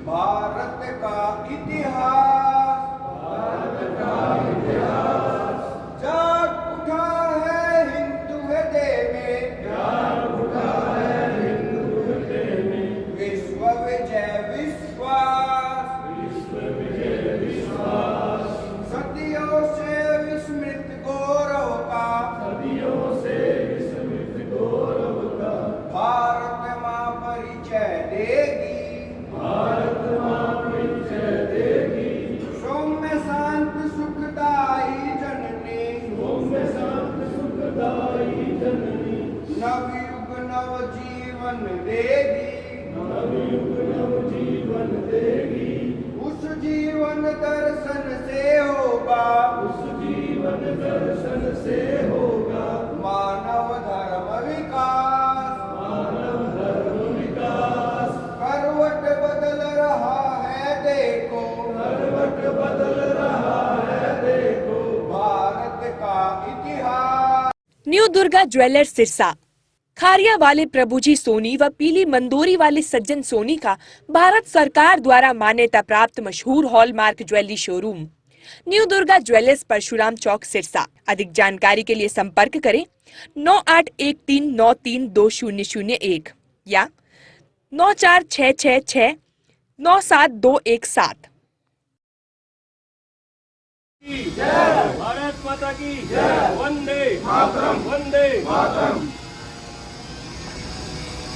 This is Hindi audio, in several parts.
भारत का इतिहास, जाग उठा है हिंदू हृदय में, विश्व विजय विश्वास, सदियों से विस्मृत गौरव का, भारत माँ परिचय देगी, सौम्य शांत सुखदाई जननी, नवयुग नव जीवन देगी, उस जीवन दर्शन से होगा मानव धर्म विकास, करवट बदल रहा है देखो, भारत का इतिहास। न्यू दुर्गा ज्वेलर्स सिरसा, खारिया वाले प्रभुजी सोनी व पीली मंदोरी वाले सज्जन सोनी का भारत सरकार द्वारा मान्यता प्राप्त मशहूर hallmark jewellery showroom new Durga jewellers Parshuram Chowk Sirsa. अधिक जानकारी के लिए संपर्क करें 9813932001 या 9466697217। भारत माता की वंदे मातरम, वंदे मातरम।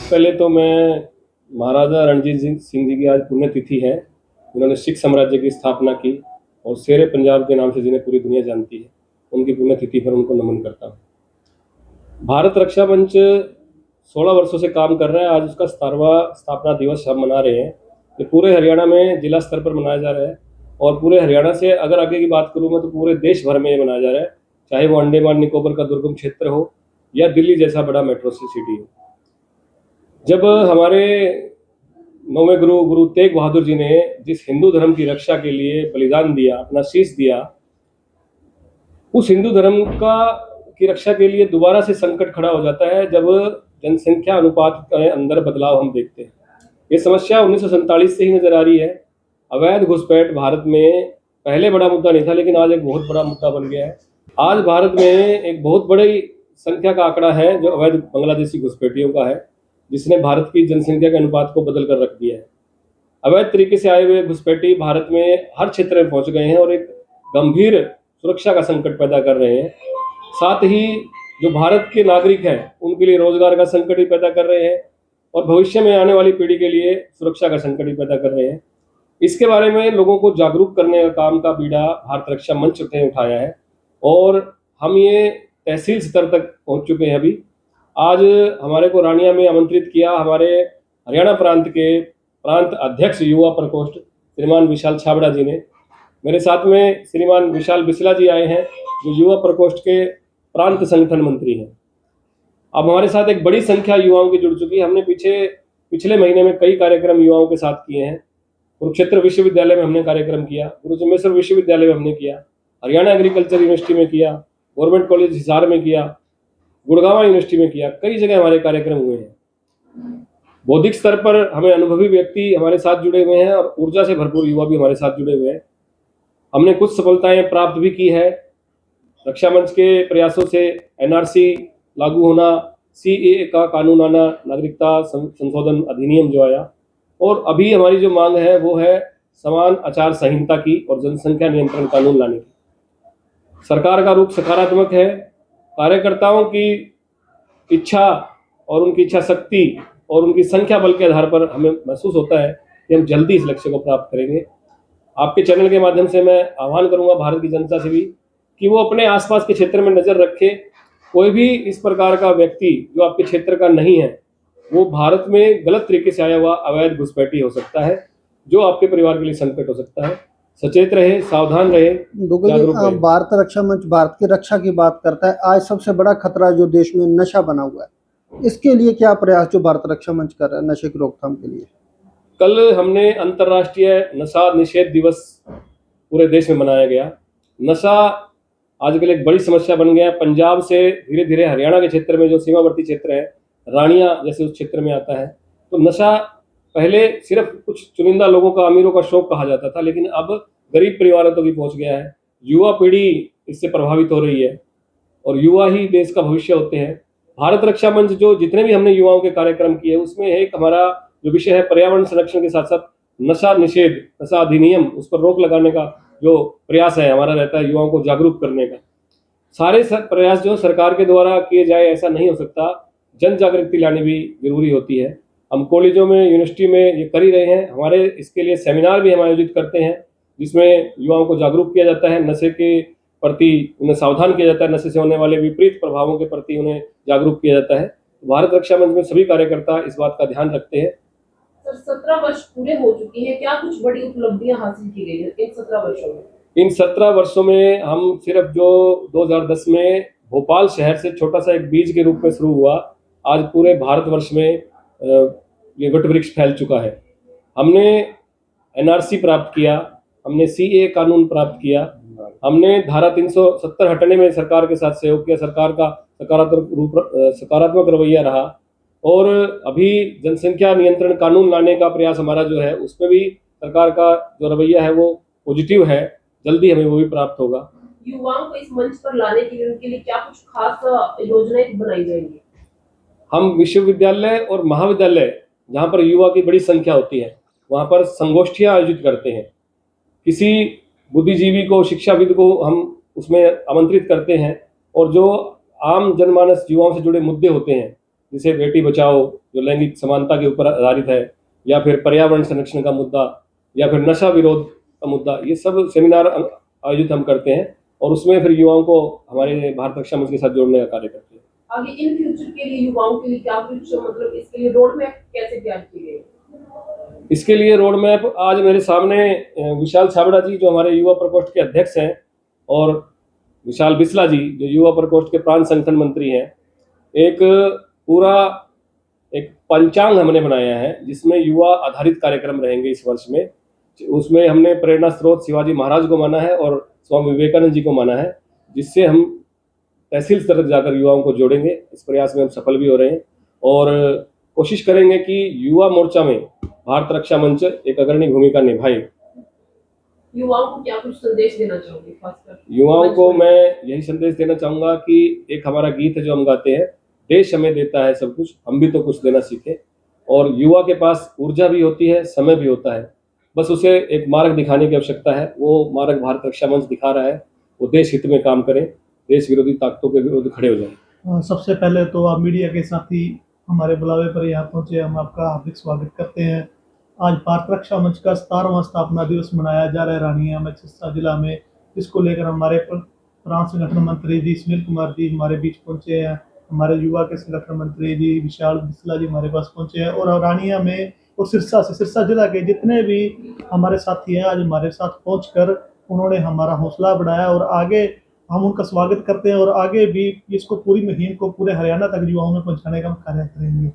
पहले तो मैं महाराजा रणजीत सिंह जी की आज पुण्यतिथि है। उन्होंने सिख साम्राज्य की स्थापना की और शेरे पंजाब के नाम से जिन्हें पूरी दुनिया जानती है, उनकी पुण्यतिथि पर उनको नमन करता हूँ। भारत रक्षा मंच 16 वर्षों से काम कर रहा है। आज उसका 17वां स्थापना दिवस हम मना रहे हैं। ये पूरे हरियाणा में जिला स्तर पर मनाया जा रहा है और पूरे हरियाणा से अगर आगे की बात करूँ मैं तो पूरे देश भर में मनाया जा रहा है, चाहे वो अंडमान निकोबार का दुर्गम क्षेत्र हो या दिल्ली जैसा बड़ा मेट्रो सिटी हो। जब हमारे 9वें गुरु तेग बहादुर जी ने जिस हिंदू धर्म की रक्षा के लिए बलिदान दिया, अपना शीश दिया, उस हिंदू धर्म की रक्षा के लिए दोबारा से संकट खड़ा हो जाता है जब जनसंख्या अनुपात के अंदर बदलाव हम देखते हैं। ये समस्या 1947 से ही नजर आ रही है। अवैध घुसपैठ भारत में पहले बड़ा मुद्दा नहीं था, लेकिन आज एक बहुत बड़ा मुद्दा बन गया है। आज भारत में एक बहुत बड़ी संख्या का आंकड़ा है जो अवैध बांग्लादेशी घुसपैठियों का है, जिसने भारत की जनसंख्या के अनुपात को बदल कर रख दिया है। अवैध तरीके से आए हुए घुसपैठी भारत में हर क्षेत्र में पहुंच गए हैं और एक गंभीर सुरक्षा का संकट पैदा कर रहे हैं। साथ ही जो भारत के नागरिक हैं उनके लिए रोजगार का संकट भी पैदा कर रहे हैं और भविष्य में आने वाली पीढ़ी के लिए सुरक्षा का संकट भी पैदा कर रहे हैं। इसके बारे में लोगों को जागरूक करने का काम का बीड़ा भारत रक्षा मंच ने उठाया है और हम ये तहसील स्तर तक पहुंच चुके हैं। अभी आज हमारे को रानिया में आमंत्रित किया हमारे हरियाणा प्रांत के प्रांत अध्यक्ष युवा प्रकोष्ठ श्रीमान विशाल छाबड़ा जी ने। मेरे साथ में श्रीमान विशाल बिस्ला जी आए हैं जो युवा प्रकोष्ठ के प्रांत संगठन मंत्री हैं। अब हमारे साथ एक बड़ी संख्या युवाओं की जुड़ चुकी है। हमने पिछले महीने में कई कार्यक्रम युवाओं के साथ किए हैं। कुरुक्षेत्र विश्वविद्यालय में हमने कार्यक्रम किया, गुरु जम्मेश्वर विश्वविद्यालय में हमने किया, हरियाणा एग्रीकल्चर यूनिवर्सिटी में किया, गवर्नमेंट कॉलेज हिसार में किया, गुड़गांव यूनिवर्सिटी में किया। कई जगह हमारे कार्यक्रम हुए हैं। बौद्धिक स्तर पर हमें अनुभवी व्यक्ति हमारे साथ जुड़े हुए हैं और ऊर्जा से भरपूर युवा भी हमारे साथ जुड़े हुए हैं। हमने कुछ सफलताएं प्राप्त भी की है। रक्षा मंच के प्रयासों से एनआरसी लागू होना, सीएए का कानून आना, नागरिकता संशोधन अधिनियम जो आया, और अभी हमारी जो मांग है वो है समान आचार संहिता की और जनसंख्या नियंत्रण कानून लाने की। सरकार का रुख सकारात्मक है। कार्यकर्ताओं की इच्छा और उनकी इच्छा शक्ति और उनकी संख्या बल के आधार पर हमें महसूस होता है कि हम जल्दी इस लक्ष्य को प्राप्त करेंगे। आपके चैनल के माध्यम से मैं आह्वान करूंगा भारत की जनता से भी कि वो अपने आसपास के क्षेत्र में नजर रखे। कोई भी इस प्रकार का व्यक्ति जो आपके क्षेत्र का नहीं है वो भारत में गलत तरीके से आया हुआ अवैध घुसपैठी हो सकता है, जो आपके परिवार के लिए संकट हो सकता है। सचेत रहे, सावधान रहे, जागरूक रहे। भारत रक्षा मंच भारत की रक्षा की बात करता है। आज सबसे बड़ा खतरा जो देश में नशा बना हुआ है, इसके लिए क्या प्रयास जो भारत रक्षा मंच कर रहा है नशे की रोकथाम के लिए? कल हमने अंतर्राष्ट्रीय नशा निषेध दिवस पूरे देश में मनाया गया। नशा आजकल एक बड़ी समस्या बन गया है। पंजाब से धीरे धीरे हरियाणा के क्षेत्र में जो सीमावर्ती क्षेत्र है, रानिया जैसे उस क्षेत्र में आता है, तो नशा पहले सिर्फ कुछ चुनिंदा लोगों का, अमीरों का शौक कहा जाता था, लेकिन अब गरीब परिवारों तक भी पहुंच गया है। युवा पीढ़ी इससे प्रभावित हो रही है और युवा ही देश का भविष्य होते हैं। भारत रक्षा मंच जो जितने भी हमने युवाओं के कार्यक्रम किए, उसमें एक हमारा जो विषय है पर्यावरण संरक्षण के साथ साथ नशा निषेध, नशा अधिनियम, उस पर रोक लगाने का जो प्रयास है हमारा रहता है, युवाओं को जागरूक करने का। सारे प्रयास जो सरकार के द्वारा किए जाए ऐसा नहीं हो सकता, जन जागृति लानी भी जरूरी होती है। हम कॉलेजों में, यूनिवर्सिटी में ये कर ही रहे हैं। हमारे इसके लिए सेमिनार भी हम आयोजित करते हैं जिसमें युवाओं को जागरूक किया जाता है, नशे के प्रति उन्हें सावधान किया जाता है, नशे से होने वाले विपरीत प्रभावों के प्रति उन्हें जागरूक किया जाता है। भारत रक्षा मंच में सभी कार्यकर्ता इस बात का ध्यान रखते हैं। सर 17 वर्ष पूरे हो चुकी हैं, क्या कुछ बड़ी उपलब्धियां हासिल की गई है इन 17 वर्षों में? इन 17 वर्षों में हम सिर्फ जो 2010 में भोपाल शहर से छोटा सा एक बीज के रूप में शुरू हुआ, आज पूरे भारतवर्ष में ये वट वृक्ष फैल चुका है। हमने एनआरसी प्राप्त किया, हमने सीए कानून प्राप्त किया, हमने धारा 370 हटने में सरकार के साथ सहयोग किया, सरकार का सकारात्मक रवैया रहा। और अभी जनसंख्या नियंत्रण कानून लाने का प्रयास हमारा जो है, उसमें भी सरकार का जो रवैया है वो पॉजिटिव है, जल्दी हमें वो भी प्राप्त होगा। युवाओं को इस मंच पर लाने के लिए उनके लिए क्या कुछ खास योजनाएं बनाई जाएंगी? हम विश्वविद्यालय और महाविद्यालय जहाँ पर युवा की बड़ी संख्या होती है वहाँ पर संगोष्ठियाँ आयोजित करते हैं। किसी बुद्धिजीवी को, शिक्षाविद को हम उसमें आमंत्रित करते हैं और जो आम जनमानस युवाओं से जुड़े मुद्दे होते हैं, जैसे बेटी बचाओ जो लैंगिक समानता के ऊपर आधारित है, या फिर पर्यावरण संरक्षण का मुद्दा, या फिर नशा विरोध का मुद्दा, ये सब सेमिनार आयोजित हम करते हैं और उसमें फिर युवाओं को हमारे भारत रक्षा मंच के साथ जोड़ने का कार्य करते हैं। आगे इन फ्यूचर के लिए युवाओं के लिए क्या कुछ, मतलब इसके लिए रोड मैप कैसे तैयार की गई? इसके लिए रोड मैप आज मेरे सामने विशाल छाबड़ा जी जो हमारे युवा प्रकोष्ठ के अध्यक्ष हैं और विशाल बिस्ला जी जो युवा प्रकोष्ठ के प्रांत संगठन मंत्री हैं, एक पूरा एक पंचांग हमने बनाया है जिसमें युवा आधारित कार्यक्रम रहेंगे इस वर्ष में। उसमें हमने प्रेरणा स्रोत शिवाजी महाराज को माना है और स्वामी विवेकानंद जी को माना है, जिससे हम तहसील स्तर तक जाकर युवाओं को जोड़ेंगे। इस प्रयास में हम सफल भी हो रहे हैं और कोशिश करेंगे कि युवा मोर्चा में भारत रक्षा मंच एक अग्रणी भूमिका निभाए। युवाओं को क्या कुछ संदेश देना चाहोगे? खासकर युवाओं को मैं यही संदेश देना चाहूँगा कि एक हमारा गीत है जो हम गाते हैं, देश हमें देता है सब कुछ, हम भी तो कुछ देना सीखें। और युवा के पास ऊर्जा भी होती है, समय भी होता है, बस उसे एक मार्ग दिखाने की आवश्यकता है। वो मार्ग भारत रक्षा मंच दिखा रहा है। वो देश हित में काम करें, देश विरोधी ताकतों के विरुद्ध खड़े हो जाएं। सबसे पहले तो आप मीडिया के साथी हमारे बुलावे पर यहाँ पहुँचे, हम आपका हार्दिक स्वागत करते हैं। आज भारत रक्षा मंच का 17वां स्थापना दिवस मनाया जा रहा है रानिया में, सिरसा जिला में, जिसको लेकर हमारे प्रांत संगठन मंत्री जी सुनील कुमार जी हमारे बीच पहुँचे हैं। हमारे युवा के संगठन मंत्री जी विशाल बिस्ला जी हमारे पास पहुँचे हैं और रानिया में और सिरसा जिला के जितने भी हमारे साथी हैं आज हमारे साथ पहुँचकर उन्होंने हमारा हौसला बढ़ाया और आगे हम उनका स्वागत करते हैं और आगे भी इसको पूरी मुहिम को पूरे हरियाणा तक युवाओं में पहुंचाने का कार्य करेंगे।